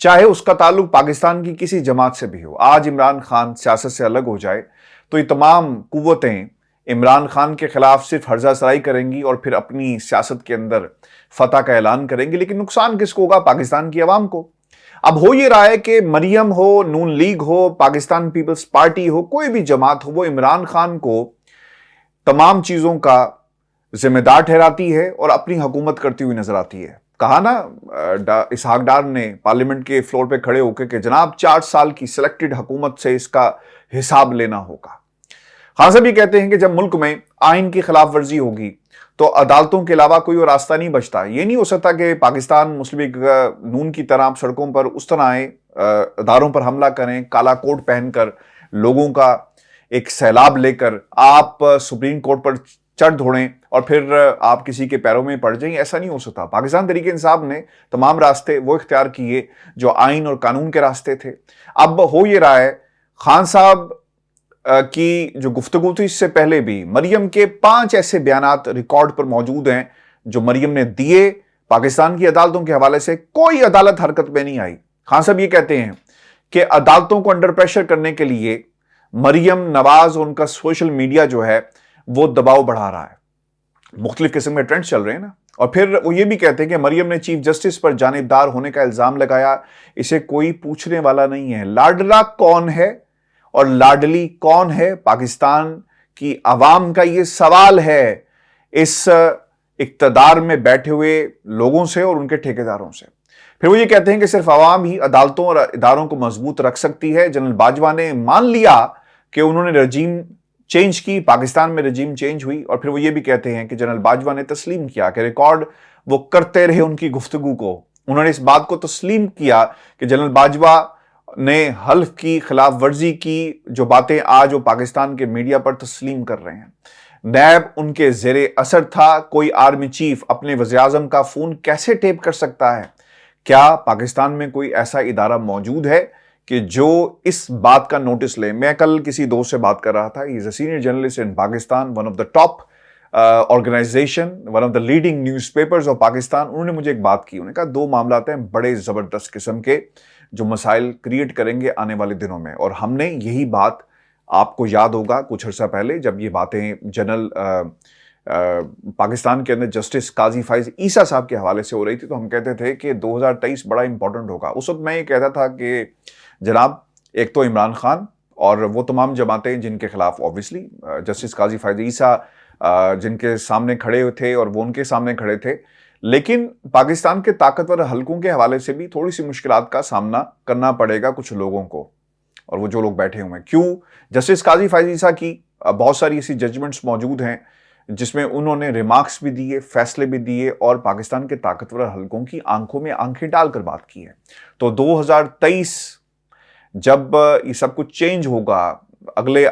چاہے اس کا تعلق پاکستان کی کسی جماعت سے بھی ہو. آج عمران خان سیاست سے الگ ہو جائے تو یہ تمام قوتیں عمران خان کے خلاف صرف ہرزہ سرائی کریں گی اور پھر اپنی سیاست کے اندر فتح کا اعلان کریں گی. لیکن نقصان کس کو ہوگا؟ پاکستان کی عوام کو. اب ہو یہ رہا ہے کہ مریم ہو، نون لیگ ہو، پاکستان پیپلز پارٹی ہو، کوئی بھی جماعت ہو، وہ عمران خان کو تمام چیزوں کا ذمہ دار ٹھہراتی ہے اور اپنی حکومت کرتی ہوئی نظر آتی ہے. کہا نا اسحاق ڈار نے پارلیمنٹ کے فلور پہ کھڑے ہو کے کہ جناب 4 سال کی سلیکٹڈ حکومت سے اس کا حساب لینا ہوگا. خان صاحب یہ کہتے ہیں کہ جب ملک میں آئین کی خلاف ورزی ہوگی تو عدالتوں کے علاوہ کوئی اور راستہ نہیں بچتا. یہ نہیں ہو سکتا کہ پاکستان مسلم لیگ نون کی طرح سڑکوں پر اس طرح آئیں، اداروں پر حملہ کریں، کالا کوٹ پہن کر، لوگوں کا ایک سیلاب لے کر آپ سپریم کورٹ پر چڑھ دھوڑیں اور پھر آپ کسی کے پیروں میں پڑ جائیں. ایسا نہیں ہو سکتا. پاکستان تحریک انصاف نے تمام راستے وہ اختیار کیے جو آئین اور قانون کے راستے تھے. اب ہو یہ رہا ہے خان صاحب کی جو گفتگو تھی اس سے پہلے بھی مریم کے 5 ایسے بیانات ریکارڈ پر موجود ہیں جو مریم نے دیے پاکستان کی عدالتوں کے حوالے سے. کوئی عدالت حرکت میں نہیں آئی. خان صاحب یہ کہتے ہیں کہ عدالتوں کو انڈر پریشر کرنے کے لیے مریم نواز اور ان کا سوشل میڈیا جو ہے وہ دباؤ بڑھا رہا ہے. مختلف قسم کے ٹرینڈ چل رہے ہیں نا. اور پھر وہ یہ بھی کہتے ہیں کہ مریم نے چیف جسٹس پر جانبدار ہونے کا الزام لگایا. اسے کوئی پوچھنے والا نہیں ہے. لاڈلا کون ہے اور لاڈلی کون ہے؟ پاکستان کی عوام کا یہ سوال ہے اس اقتدار میں بیٹھے ہوئے لوگوں سے اور ان کے ٹھیکیداروں سے. پھر وہ یہ کہتے ہیں کہ صرف عوام ہی عدالتوں اور اداروں کو مضبوط رکھ سکتی ہے. جنرل باجوہ نے مان لیا کہ انہوں نے رجیم چینج کی، پاکستان میں رجیم چینج ہوئی. اور پھر وہ یہ بھی کہتے ہیں کہ جنرل باجوہ نے تسلیم کیا کہ ریکارڈ وہ کرتے رہے ان کی گفتگو کو. انہوں نے اس بات کو تسلیم کیا کہ جنرل باجوہ نے حلف کی خلاف ورزی کی، جو باتیں آج وہ پاکستان کے میڈیا پر تسلیم کر رہے ہیں. نیب ان کے زیر اثر تھا. کوئی آرمی چیف اپنے وزیراعظم کا فون کیسے ٹیپ کر سکتا ہے؟ کیا پاکستان میں کوئی ایسا ادارہ موجود ہے کہ جو اس بات کا نوٹس لے؟ میں کل کسی دوست سے بات کر رہا تھا. He is a senior journalist in Pakistan, one of the top organisation, one of the leading newspapers of Pakistan. انہوں نے مجھے ایک بات کی. انہوں نے کہا 2 معاملات ہیں بڑے زبردست قسم کے جو مسائل کریٹ کریں گے آنے والے دنوں میں. اور ہم نے یہی بات، آپ کو یاد ہوگا کچھ عرصہ پہلے جب یہ باتیں جنرل پاکستان کے اندر جسٹس قاضی فائز عیسیٰ صاحب کے حوالے سے ہو رہی تھی، تو ہم کہتے تھے کہ 2023 بڑا امپورٹنٹ ہوگا. اس وقت میں یہ کہتا تھا کہ جناب ایک تو عمران خان اور وہ تمام جماعتیں جن کے خلاف اوبیسلی جسٹس قاضی فائز عیسیٰ جن کے سامنے کھڑے تھے اور وہ ان کے سامنے کھڑے تھے، لیکن پاکستان کے طاقتور حلقوں کے حوالے سے بھی تھوڑی سی مشکلات کا سامنا کرنا پڑے گا کچھ لوگوں کو. اور وہ جو لوگ بیٹھے ہوئے ہیں، کیوں؟ جسٹس قاضی فائز عیسیٰ کی بہت ساری ایسی ججمنٹس موجود ہیں جس میں انہوں نے ریمارکس بھی دیے، فیصلے بھی دیے اور پاکستان کے طاقتور حلقوں کی آنکھوں میں آنکھیں ڈال کر بات کی ہے. تو 2023 جب یہ سب کچھ چینج ہوگا، اگلے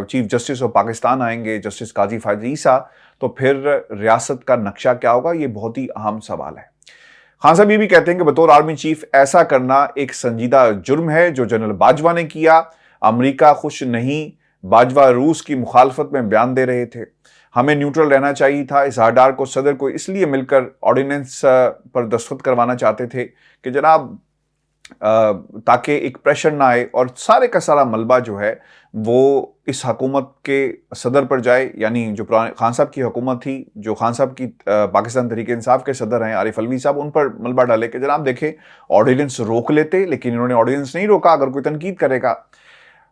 چیف جسٹس آف پاکستان آئیں گے جسٹس قاضی فائز عیسیٰ، تو پھر ریاست کا نقشہ کیا ہوگا؟ یہ بہت ہی اہم سوال ہے. خان صاحب یہ بھی کہتے ہیں کہ بطور آرمی چیف ایسا کرنا ایک سنجیدہ جرم ہے جو جنرل باجوہ نے کیا. امریکہ خوش نہیں. باجوہ روس کی مخالفت میں بیان دے رہے تھے. ہمیں نیوٹرل رہنا چاہیے تھا. اظہار ڈار کو صدر کو اس لیے مل کر آرڈیننس پر دستخط کروانا چاہتے تھے کہ جناب تاکہ ایک پریشر نہ آئے اور سارے کا سارا ملبہ جو ہے وہ اس حکومت کے صدر پر جائے. یعنی جو خان صاحب کی حکومت تھی، جو خان صاحب کی پاکستان تحریک انصاف کے صدر ہیں عارف علوی صاحب، ان پر ملبہ ڈالے کہ جناب دیکھیں آرڈیننس روک لیتے، لیکن انہوں نے آرڈیننس نہیں روکا. اگر کوئی تنقید کرے گا.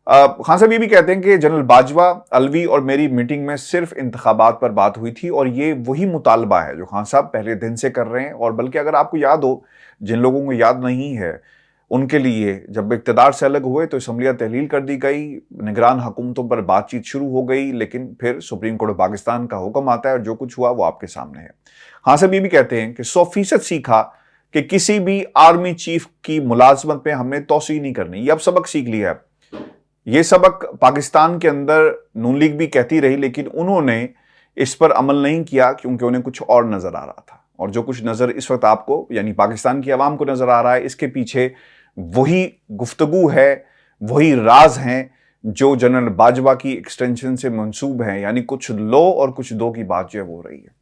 خان صاحب یہ بھی کہتے ہیں کہ جنرل باجوہ، علوی اور میری میٹنگ میں صرف انتخابات پر بات ہوئی تھی اور یہ وہی مطالبہ ہے جو خان صاحب پہلے دن سے کر رہے ہیں. اور بلکہ اگر آپ کو یاد ہو، جن لوگوں کو یاد نہیں ہے ان کے لیے، جب اقتدار سے الگ ہوئے تو اسمبلیاں تحلیل کر دی گئی، نگران حکومتوں پر بات چیت شروع ہو گئی، لیکن پھر سپریم کورٹ آف پاکستان کا حکم آتا ہے اور جو کچھ ہوا وہ آپ کے سامنے ہے. خان صاحب یہ بھی کہتے ہیں کہ 100% سیکھا کہ کسی بھی آرمی چیف کی ملازمت پہ ہم نے توسیع نہیں کرنی. یہ اب سبق سیکھ لیا ہے. یہ سبق پاکستان کے اندر نون لیگ بھی کہتی رہی، لیکن انہوں نے اس پر عمل نہیں کیا کیونکہ انہیں کچھ اور نظر آ رہا تھا. اور جو کچھ نظر اس وقت آپ کو یعنی پاکستان کی عوام کو نظر آ رہا ہے، اس کے پیچھے وہی گفتگو ہے، وہی راز ہیں جو جنرل باجوہ کی ایکسٹینشن سے منسوب ہیں. یعنی کچھ لو اور کچھ دو کی بات جو ہے وہ ہو رہی ہے.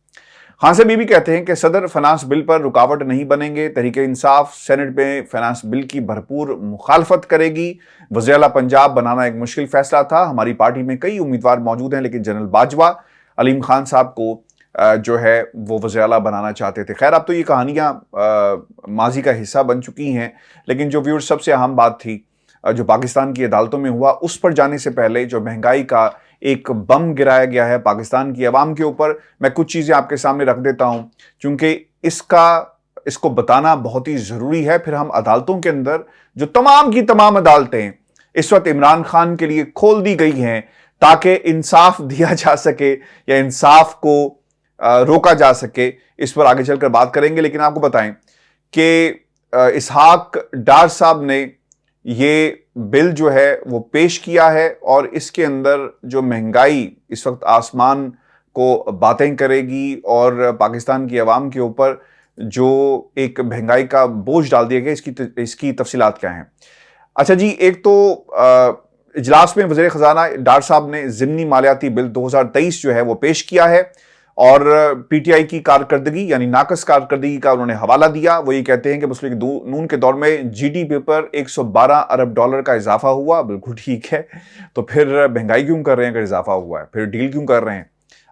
خان صاحب یہ بھی کہتے ہیں کہ صدر فنانس بل پر رکاوٹ نہیں بنیں گے، تحریک انصاف سینٹ میں فنانس بل کی بھرپور مخالفت کرے گی، وزیر اعلیٰ پنجاب بنانا ایک مشکل فیصلہ تھا، ہماری پارٹی میں کئی امیدوار موجود ہیں لیکن جنرل باجوہ علیم خان صاحب کو جو ہے وہ وزیر اعلیٰ بنانا چاہتے تھے۔ خیر اب تو یہ کہانیاں ماضی کا حصہ بن چکی ہیں، لیکن جو ویورز سب سے اہم بات تھی جو پاکستان کی عدالتوں میں ہوا، اس پر جانے سے پہلے جو مہنگائی کا ایک بم گرایا گیا ہے پاکستان کی عوام کے اوپر، میں کچھ چیزیں آپ کے سامنے رکھ دیتا ہوں چونکہ اس کو بتانا بہت ہی ضروری ہے۔ پھر ہم عدالتوں کے اندر جو تمام کی تمام عدالتیں اس وقت عمران خان کے لیے کھول دی گئی ہیں تاکہ انصاف دیا جا سکے یا انصاف کو روکا جا سکے، اس پر آگے چل کر بات کریں گے۔ لیکن آپ کو بتائیں کہ اسحاق ڈار صاحب نے یہ بل جو ہے وہ پیش کیا ہے اور اس کے اندر جو مہنگائی اس وقت آسمان کو باتیں کرے گی اور پاکستان کی عوام کے اوپر جو ایک مہنگائی کا بوجھ ڈال دیا گیا، اس کی تفصیلات کیا ہیں؟ اچھا جی، ایک تو اجلاس میں وزیر خزانہ ڈار صاحب نے ضمنی مالیاتی بل 2023 جو ہے وہ پیش کیا ہے اور پی ٹی آئی کی کارکردگی یعنی ناقص کارکردگی کا انہوں نے حوالہ دیا۔ وہ یہ کہتے ہیں کہ مسلم لیگ نون کے دور میں جی ڈی پی پر 112 ارب ڈالر کا اضافہ ہوا۔ بالکل ٹھیک ہے، تو پھر مہنگائی کیوں کر رہے ہیں اگر اضافہ ہوا ہے؟ پھر ڈیل کیوں کر رہے ہیں؟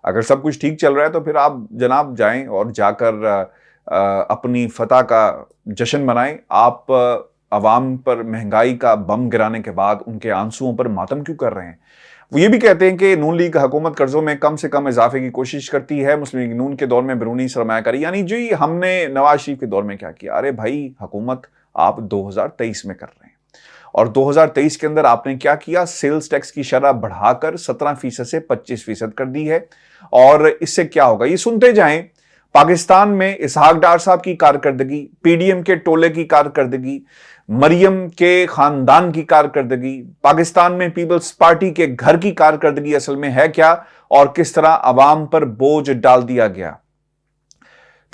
اگر سب کچھ ٹھیک چل رہا ہے تو پھر آپ جناب جائیں اور جا کر اپنی فتح کا جشن منائیں۔ آپ عوام پر مہنگائی کا بم گرانے کے بعد ان کے آنسوؤں پر ماتم کیوں کر رہے ہیں؟ وہ یہ بھی کہتے ہیں کہ نون لیگ حکومت قرضوں میں کم سے کم اضافے کی کوشش کرتی ہے، مسلم لیگ نون کے دور میں بیرونی سرمایہ کاری، یعنی جی ہم نے نواز شریف کے دور میں کیا کیا؟ ارے بھائی حکومت آپ 2023 میں کر رہے ہیں اور 2023 کے اندر آپ نے کیا کیا؟ سیلز ٹیکس کی شرح بڑھا کر 17% سے 25% کر دی ہے۔ اور اس سے کیا ہوگا یہ سنتے جائیں۔ پاکستان میں اسحاق ڈار صاحب کی کارکردگی، پی ڈی ایم کے ٹولے کی کارکردگی، مریم کے خاندان کی کارکردگی، پاکستان میں پیپلز پارٹی کے گھر کی کارکردگی اصل میں ہے کیا اور کس طرح عوام پر بوجھ ڈال دیا گیا؟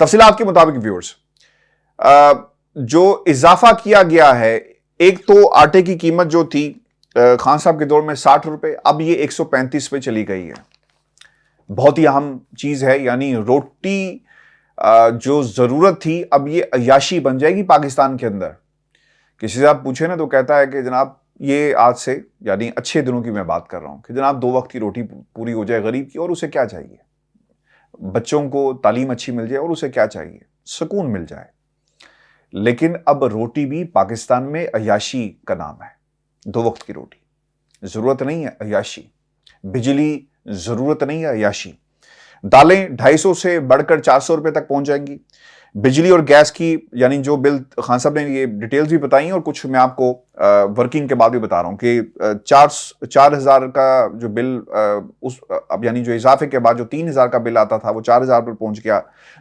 تفصیلات کے مطابق ویورز جو اضافہ کیا گیا ہے، ایک تو آٹے کی قیمت جو تھی خان صاحب کے دور میں 60 روپے، اب یہ 135 پہ چلی گئی ہے۔ بہت ہی اہم چیز ہے، یعنی روٹی جو ضرورت تھی اب یہ عیاشی بن جائے گی پاکستان کے اندر۔ کسی سے آپ پوچھیں نا تو کہتا ہے کہ جناب یہ آج سے یعنی اچھے دنوں کی میں بات کر رہا ہوں کہ جناب 2 وقت کی روٹی پوری ہو جائے غریب کی، اور اسے کیا چاہیے؟ بچوں کو تعلیم اچھی مل جائے اور اسے کیا چاہیے؟ سکون مل جائے۔ لیکن اب روٹی بھی پاکستان میں عیاشی کا نام ہے۔ 2 وقت کی روٹی ضرورت نہیں ہے، عیاشی۔ بجلی ضرورت نہیں ہے، عیاشی۔ دالیں 250 سے بڑھ کر 400 روپے تک پہنچ جائیں گی۔ بجلی اور گیس کی یعنی جو بل خان صاحب نے یہ ڈیٹیلز بھی بتائی ہیں اور کچھ میں آپ کو ورکنگ کے بعد بھی بتا رہا ہوں کہ 4,000 کا جو بل اب یعنی جو اضافے کے بعد جو 3,000 کا بل آتا تھا وہ 4,000 پر پہنچ گیا،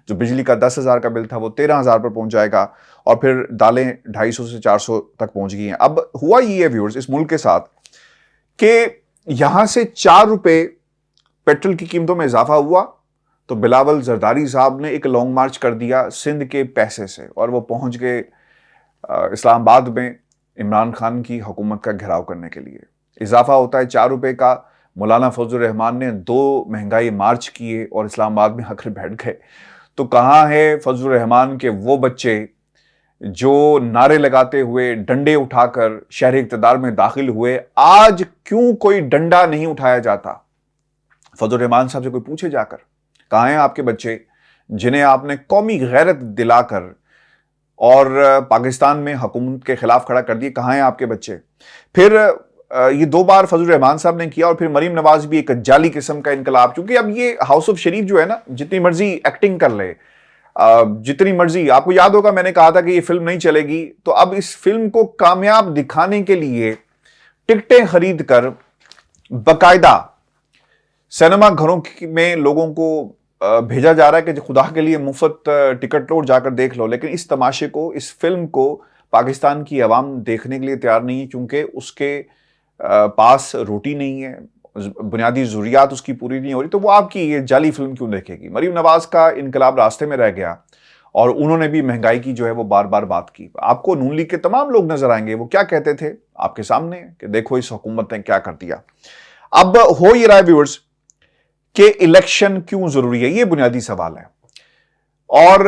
جو بجلی کا 10,000 کا بل تھا وہ 13,000 پر پہنچ جائے گا، اور پھر دالیں 250 سے 400 تک پہنچ گئی ہیں۔ اب ہوا یہ ہے ویورز اس ملک کے ساتھ کہ یہاں سے 4 روپے پیٹرول کی قیمتوں میں اضافہ ہوا تو بلاول زرداری صاحب نے ایک لانگ مارچ کر دیا سندھ کے پیسے سے، اور وہ پہنچ گئے اسلام آباد میں عمران خان کی حکومت کا گھیراؤ کرنے کے لیے۔ اضافہ ہوتا ہے 4 روپے کا۔ مولانا فضل الرحمان نے 2 مہنگائی مارچ کیے اور اسلام آباد میں آ کر بیٹھ گئے۔ تو کہاں ہے فضل الرحمان کے وہ بچے جو نعرے لگاتے ہوئے ڈنڈے اٹھا کر شہر اقتدار میں داخل ہوئے؟ آج کیوں کوئی ڈنڈا نہیں اٹھایا جاتا؟ فضل الرحمان صاحب سے کوئی پوچھے جا کر، کہاں ہیں آپ کے بچے جنہیں آپ نے قومی غیرت دلا کر اور پاکستان میں حکومت کے خلاف کھڑا کر دیے؟ کہاں ہیں آپ کے بچے؟ پھر یہ 2 بار فضل الرحمان صاحب نے کیا، اور پھر مریم نواز بھی ایک جعلی قسم کا انقلاب، کیونکہ اب یہ ہاؤس آف شریف جو ہے نا جتنی مرضی ایکٹنگ کر لے، جتنی مرضی، آپ کو یاد ہوگا میں نے کہا تھا کہ یہ فلم نہیں چلے گی، تو اب اس فلم کو کامیاب دکھانے کے لیے ٹکٹیں خرید کر باقاعدہ سینما گھروں میں لوگوں کو بھیجا جا رہا ہے کہ خدا کے لیے مفت ٹکٹ لو اور جا کر دیکھ لو۔ لیکن اس تماشے کو، اس فلم کو پاکستان کی عوام دیکھنے کے لیے تیار نہیں ہے، کیونکہ اس کے پاس روٹی نہیں ہے، بنیادی ضروریات اس کی پوری نہیں ہو رہی، تو وہ آپ کی یہ جعلی فلم کیوں دیکھے گی؟ مریم نواز کا انقلاب راستے میں رہ گیا اور انہوں نے بھی مہنگائی کی جو ہے وہ بار بار بات کی۔ آپ کو نون لیگ کے تمام لوگ نظر آئیں گے، وہ کیا کہتے تھے آپ کے سامنے کہ دیکھو اس حکومت نے کیا کر دیا۔ اب ہو یہ رہا ہے ویورز کہ الیکشن کیوں ضروری ہے، یہ بنیادی سوال ہے۔ اور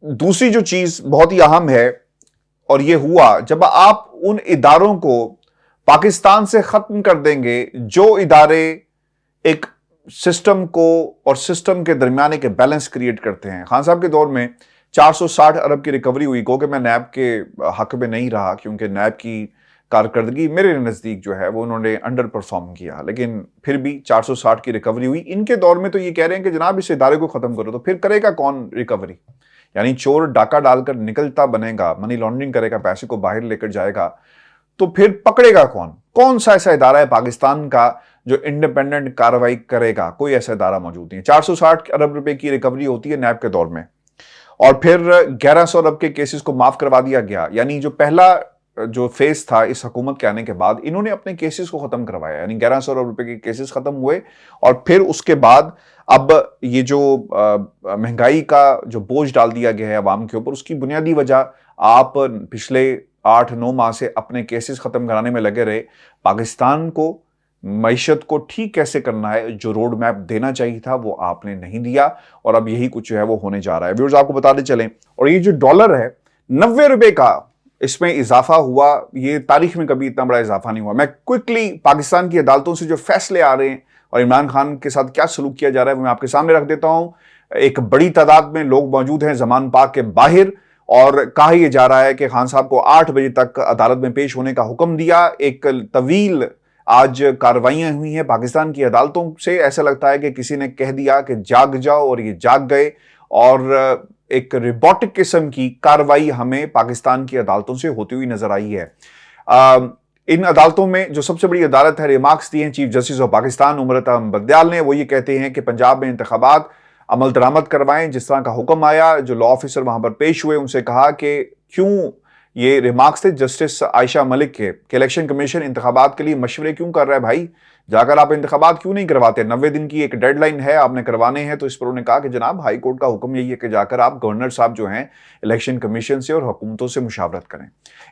دوسری جو چیز بہت ہی اہم ہے، اور یہ ہوا جب آپ ان اداروں کو پاکستان سے ختم کر دیں گے جو ادارے ایک سسٹم کو اور سسٹم کے درمیان ایک بیلنس کریٹ کرتے ہیں۔ خان صاحب کے دور میں 460 ارب کی ریکوری ہوئی، کہ میں نیب کے حق میں نہیں رہا کیونکہ نیب کی کارکردگی میرے نزدیک جو ہے وہ انہوں نے انڈر پرفارم کیا، لیکن پھر بھی 460 کی ریکوری ہوئی۔ ان کے دور میں تو یہ کہہ رہے ہیں کہ جناب اس ادارے کو ختم کرو، تو پھر کرے گا کون ریکوری؟ یعنی چور ڈاکہ ڈال کر نکلتا بنے گا، منی لانڈرنگ کرے گا، پیسے کو باہر لے کر جائے گا، تو پھر پکڑے گا کون؟ کون سا ایسا ادارہ ہے پاکستان کا جو انڈیپینڈنٹ کارروائی کرے گا؟ کوئی ایسا ادارہ موجود نہیں ہے۔ 460 ارب روپے کی ریکوری ہوتی ہے نیب کے دور میں، اور پھر 1100 ارب کے کیسز کو معاف کروا دیا گیا۔ یعنی جو پہلا جو فیس تھا اس حکومت کے آنے کے بعد، انہوں نے اپنے کیسز کو ختم کروایا، یعنی 1100 ارب روپے کے کیسز ختم ہوئے، اور پھر اس کے بعد اب یہ جو مہنگائی کا جو بوجھ ڈال دیا گیا ہے عوام کے اوپر، اس کی بنیادی وجہ آپ پچھلے 8-9 ماہ سے اپنے کیسز ختم کرانے میں لگے رہے۔ پاکستان کو معیشت کو ٹھیک کیسے کرنا ہے، جو روڈ میپ دینا چاہیے تھا وہ آپ نے نہیں دیا، اور اب یہی کچھ جو ہے وہ ہونے جا رہا ہے۔ ویورز آپ کو بتاتے چلیں، اور یہ جو ڈالر ہے 90 روپے کا اس میں اضافہ ہوا، یہ تاریخ میں کبھی اتنا بڑا اضافہ نہیں ہوا۔ میں کوئکلی پاکستان کی عدالتوں سے جو فیصلے آ رہے ہیں اور عمران خان کے ساتھ کیا سلوک کیا جا رہا ہے وہ میں آپ کے سامنے رکھ دیتا ہوں۔ ایک بڑی تعداد میں لوگ موجود ہیں زمان پاک کے باہر، اور کہا یہ جا رہا ہے کہ خان صاحب کو 8 بجے تک عدالت میں پیش ہونے کا حکم دیا۔ ایک طویل آج کاروائیاں ہوئی ہیں پاکستان کی عدالتوں سے، ایسا لگتا ہے کہ کسی نے کہہ دیا کہ جاگ جاؤ، اور یہ جاگ گئے، اور ایک روبوٹک قسم کی کاروائی ہمیں پاکستان کی عدالتوں سے ہوتی ہوئی نظر آئی ہے۔ ان عدالتوں میں جو سب سے بڑی عدالت ہے، ریمارکس دیے ہیں چیف جسٹس آف پاکستان عمرت بندیال نے، وہ یہ کہتے ہیں کہ پنجاب میں انتخابات عمل درآمد کروائیں جس طرح کا حکم آیا۔ جو لا آفیسر وہاں پر پیش ہوئے ان سے کہا کہ کیوں یہ ریمارکس تھے جسٹس عائشہ ملک کے کہ الیکشن کمیشن انتخابات کے لیے مشورے کیوں کر رہا ہے بھائی؟ جا کر آپ انتخابات کیوں نہیں کرواتے؟ 90 دن کی ایک ڈیڈ لائن ہے، آپ نے کروانے ہیں۔ تو اس پر انہوں نے کہا کہ جناب ہائی کورٹ کا حکم یہی ہے کہ جا کر آپ گورنر صاحب جو ہیں الیکشن کمیشن سے اور حکومتوں سے مشاورت کریں۔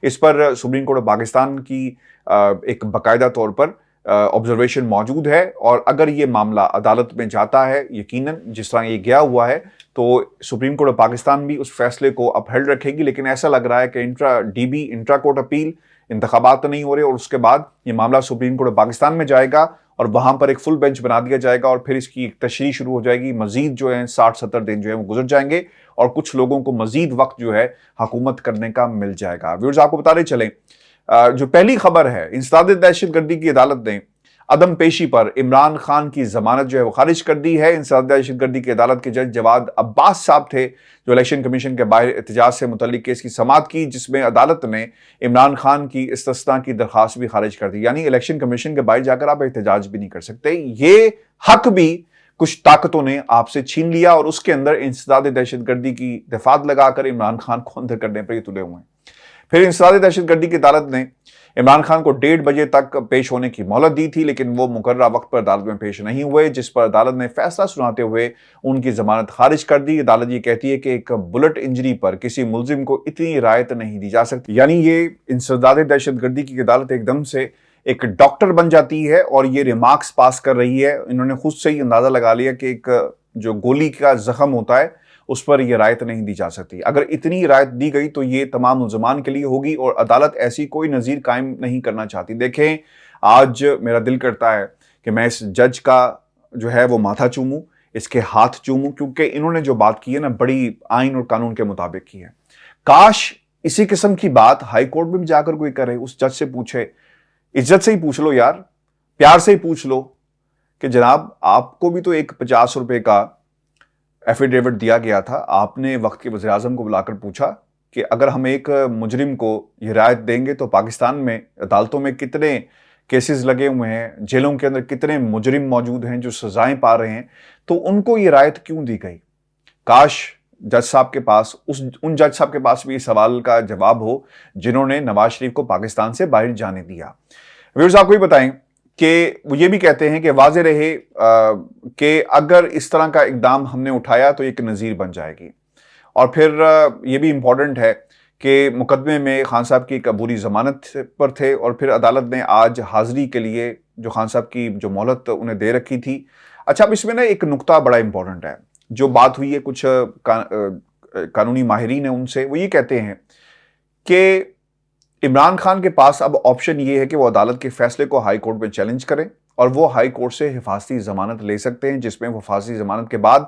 اس پر سپریم کورٹ آف پاکستان کی ایک باقاعدہ طور پر آبزرویشن موجود ہے، اور اگر یہ معاملہ عدالت میں جاتا ہے یقیناً جس طرح یہ گیا ہوا ہے، تو سپریم کورٹ آف پاکستان بھی اس فیصلے کو اپ ہیلڈ رکھے گی۔ لیکن ایسا لگ رہا ہے کہ انٹرا کورٹ اپیل، انتخابات تو نہیں ہو رہے، اور اس کے بعد یہ معاملہ سپریم کورٹ آف پاکستان میں جائے گا، اور وہاں پر ایک فل بینچ بنا دیا جائے گا، اور پھر اس کی ایک تشریح شروع ہو جائے گی۔ مزید جو ہے 60-70 دن جو ہے وہ گزر جائیں گے، اور کچھ لوگوں کو مزید وقت جو ہے حکومت کرنے کا مل جائے گا۔ ویورز آپ کو بتاتے چلیں، جو پہلی خبر ہے، انسداد دہشت گردی کی عدالت نے عدم پیشی پر عمران خان کی ضمانت جو ہے وہ خارج کر دی ہے۔ انسداد دہشت گردی کی عدالت کے جج جواد عباس صاحب تھے جو الیکشن کمیشن کے باہر احتجاج سے متعلق کیس کی سماعت کی، جس میں عدالت نے عمران خان کی استثناء کی درخواست بھی خارج کر دی۔ یعنی الیکشن کمیشن کے باہر جا کر آپ احتجاج بھی نہیں کر سکتے، یہ حق بھی کچھ طاقتوں نے آپ سے چھین لیا، اور اس کے اندر انسداد دہشت گردی کی دفعات لگا کر عمران خان کو اندر کرنے پر یہ تلے ہوئے ہیں۔ پھر انسداد دہشت گردی کی عدالت نے عمران خان کو 1:30 بجے تک پیش ہونے کی مہلت دی تھی، لیکن وہ مقررہ وقت پر عدالت میں پیش نہیں ہوئے، جس پر عدالت نے فیصلہ سناتے ہوئے ان کی ضمانت خارج کر دی۔ عدالت یہ کہتی ہے کہ ایک بلٹ انجری پر کسی ملزم کو اتنی رعایت نہیں دی جا سکتی، یعنی یہ انسداد دہشت گردی کی عدالت ایک دم سے ایک ڈاکٹر بن جاتی ہے اور یہ ریمارکس پاس کر رہی ہے۔ انہوں نے خود سے ہی اندازہ لگا لیا کہ ایک جو گولی کا زخم ہوتا ہے اس پر یہ رعایت نہیں دی جا سکتی، اگر اتنی رعایت دی گئی تو یہ تمام ملزمان کے لیے ہوگی، اور عدالت ایسی کوئی نظیر قائم نہیں کرنا چاہتی۔ دیکھیں آج میرا دل کرتا ہے کہ میں اس جج کا جو ہے وہ ماتھا چوموں، اس کے ہاتھ چوموں، کیونکہ انہوں نے جو بات کی ہے نا بڑی آئین اور قانون کے مطابق کی ہے۔ کاش اسی قسم کی بات ہائی کورٹ میں بھی جا کر کوئی کرے، اس جج سے پوچھے، عزت سے ہی پوچھ لو یار، پیار سے ہی پوچھ لو کہ جناب آپ کو بھی تو ایک 50 روپے کا ایفیڈیوٹ دیا گیا تھا، آپ نے وقت کے وزیر اعظم کو بلا کر پوچھا کہ اگر ہم ایک مجرم کو یہ رعایت دیں گے تو پاکستان میں عدالتوں میں کتنے کیسز لگے ہوئے ہیں، جیلوں کے اندر کتنے مجرم موجود ہیں جو سزائیں پا رہے ہیں، تو ان کو یہ رعایت کیوں دی گئی؟ کاش جج صاحب کے پاس ان جج صاحب کے پاس بھی اس سوال کا جواب ہو جنہوں نے نواز شریف کو پاکستان سے باہر جانے دیا۔ ویورز آپ کو بھی بتائیں کہ وہ یہ بھی کہتے ہیں کہ واضح رہے کہ اگر اس طرح کا اقدام ہم نے اٹھایا تو ایک نظیر بن جائے گی، اور پھر یہ بھی امپورٹنٹ ہے کہ مقدمے میں خان صاحب کی ایک عبوری ضمانت پر تھے، اور پھر عدالت نے آج حاضری کے لیے جو خان صاحب کی جو مہلت انہیں دے رکھی تھی۔ اچھا اب اس میں نا ایک نقطہ بڑا امپورٹنٹ ہے، جو بات ہوئی ہے کچھ قانونی ماہرین ہیں ان سے، وہ یہ کہتے ہیں کہ عمران خان کے پاس اب آپشن یہ ہے کہ وہ عدالت کے فیصلے کو ہائی کورٹ میں چیلنج کریں، اور وہ ہائی کورٹ سے حفاظتی ضمانت لے سکتے ہیں، جس میں وہ حفاظتی ضمانت کے بعد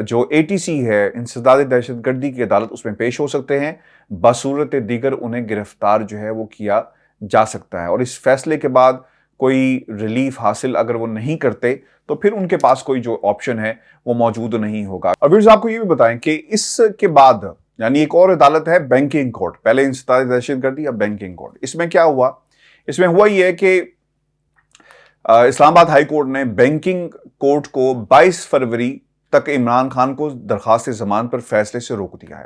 جو ATC ہے، انسداد دہشت گردی کی عدالت، اس میں پیش ہو سکتے ہیں۔ بصورت دیگر انہیں گرفتار جو ہے وہ کیا جا سکتا ہے، اور اس فیصلے کے بعد کوئی ریلیف حاصل اگر وہ نہیں کرتے تو پھر ان کے پاس کوئی جو آپشن ہے وہ موجود نہیں ہوگا۔ اور ویورز آپ کو یہ بھی بتائیں کہ اس کے بعد یعنی ایک اور عدالت ہے بینکنگ کورٹ، پہلے انسداد دہشت گردی، اب بینکنگ کورٹ۔ اس میں کیا ہوا؟ اس میں ہوا یہ ہے کہ اسلام آباد ہائی کورٹ نے بینکنگ کورٹ کو 22 فروری تک عمران خان کو درخواست ضمانت پر فیصلے سے روک دیا ہے۔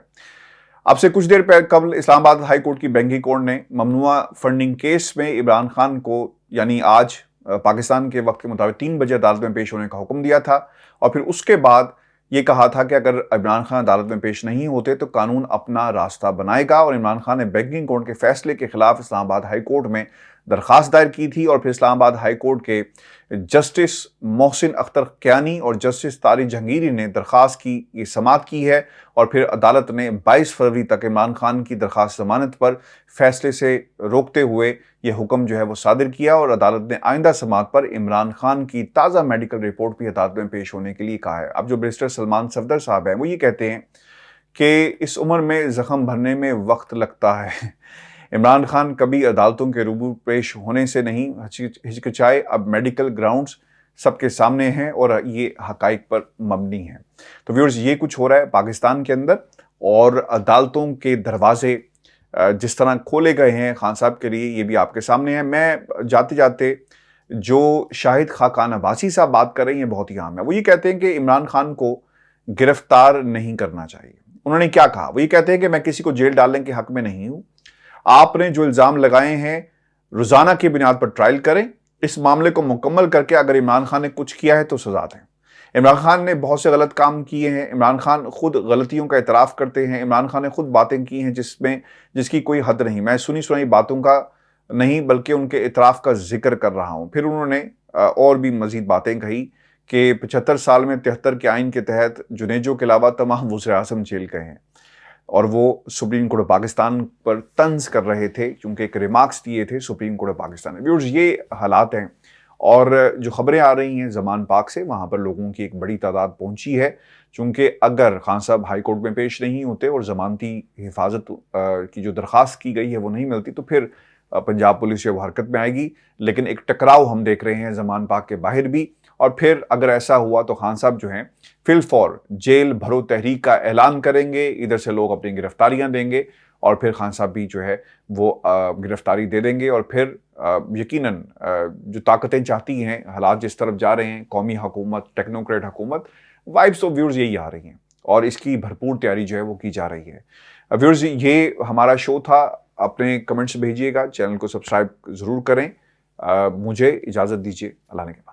اب سے کچھ دیر قبل اسلام آباد ہائی کورٹ کی بینکنگ کورٹ نے ممنوعہ فنڈنگ کیس میں عمران خان کو یعنی آج پاکستان کے وقت کے مطابق 3 بجے عدالت میں پیش ہونے کا حکم دیا تھا، اور پھر اس کے بعد یہ کہا تھا کہ اگر عمران خان عدالت میں پیش نہیں ہوتے تو قانون اپنا راستہ بنائے گا، اور عمران خان نے بینکنگ کورٹ کے فیصلے کے خلاف اسلام آباد ہائی کورٹ میں درخواست دائر کی تھی، اور پھر اسلام آباد ہائی کورٹ کے جسٹس محسن اختر کیانی اور جسٹس طارق جہانگیری نے درخواست کی یہ سماعت کی ہے، اور پھر عدالت نے 22 فروری تک عمران خان کی درخواست ضمانت پر فیصلے سے روکتے ہوئے یہ حکم جو ہے وہ صادر کیا، اور عدالت نے آئندہ سماعت پر عمران خان کی تازہ میڈیکل رپورٹ بھی عدالت میں پیش ہونے کے لیے کہا ہے۔ اب جو بیرسٹر سلمان صفدر صاحب ہیں وہ یہ کہتے ہیں کہ اس عمر میں زخم بھرنے میں وقت لگتا ہے، عمران خان کبھی عدالتوں کے روبرو پیش ہونے سے نہیں ہچکچائے، اب میڈیکل گراؤنڈز سب کے سامنے ہیں اور یہ حقائق پر مبنی ہیں۔ تو ویورز یہ کچھ ہو رہا ہے پاکستان کے اندر، اور عدالتوں کے دروازے جس طرح کھولے گئے ہیں خان صاحب کے لیے یہ بھی آپ کے سامنے ہے۔ میں جاتے جاتے جو شاہد خاقان عباسی صاحب بات کر رہے ہیں یہ بہت ہی عام ہے۔ وہ یہ کہتے ہیں کہ عمران خان کو گرفتار نہیں کرنا چاہیے۔ انہوں نے کیا کہا؟ وہ یہ کہتے ہیں کہ میں کسی کو جیل ڈالنے کے حق میں نہیں ہوں، آپ نے جو الزام لگائے ہیں روزانہ کی بنیاد پر ٹرائل کریں، اس معاملے کو مکمل کر کے اگر عمران خان نے کچھ کیا ہے تو سزا دیں۔ عمران خان نے بہت سے غلط کام کیے ہیں، عمران خان خود غلطیوں کا اعتراف کرتے ہیں، عمران خان نے خود باتیں کی ہیں جس کی کوئی حد نہیں۔ میں سنی سنائی باتوں کا نہیں بلکہ ان کے اعتراف کا ذکر کر رہا ہوں۔ پھر انہوں نے اور بھی مزید باتیں کہی کہ 75 سال میں 73 کے آئین کے تحت جنیجو کے علاوہ تمام وزراء اعظم جیل گئے ہیں، اور وہ سپریم کورٹ پاکستان پر طنز کر رہے تھے کیونکہ ایک ریمارکس دیے تھے سپریم کورٹ پاکستان میں۔ ویورز یہ حالات ہیں، اور جو خبریں آ رہی ہیں زمان پاک سے وہاں پر لوگوں کی ایک بڑی تعداد پہنچی ہے، چونکہ اگر خان صاحب ہائی کورٹ میں پیش نہیں ہوتے اور ضمانتی حفاظت کی جو درخواست کی گئی ہے وہ نہیں ملتی تو پھر پنجاب پولیس جو حرکت میں آئے گی۔ لیکن ایک ٹکراؤ ہم دیکھ رہے ہیں زمان پاک کے باہر بھی، اور پھر اگر ایسا ہوا تو خان صاحب جو ہیں فی الفور جیل بھرو تحریک کا اعلان کریں گے، ادھر سے لوگ اپنی گرفتاریاں دیں گے، اور پھر خان صاحب بھی جو ہے وہ گرفتاری دے دیں گے، اور پھر یقیناً جو طاقتیں چاہتی ہیں، حالات جس طرف جا رہے ہیں، قومی حکومت، ٹیکنوکریٹ حکومت، وائبس آف ویورز یہی آ رہی ہیں، اور اس کی بھرپور تیاری جو ہے وہ کی جا رہی ہے۔ ویورز یہ ہمارا شو تھا، اپنے کمنٹس بھیجیے گا، چینل کو سبسکرائب ضرور کریں۔ مجھے اجازت دیجیے، اللہ نے کے بعد۔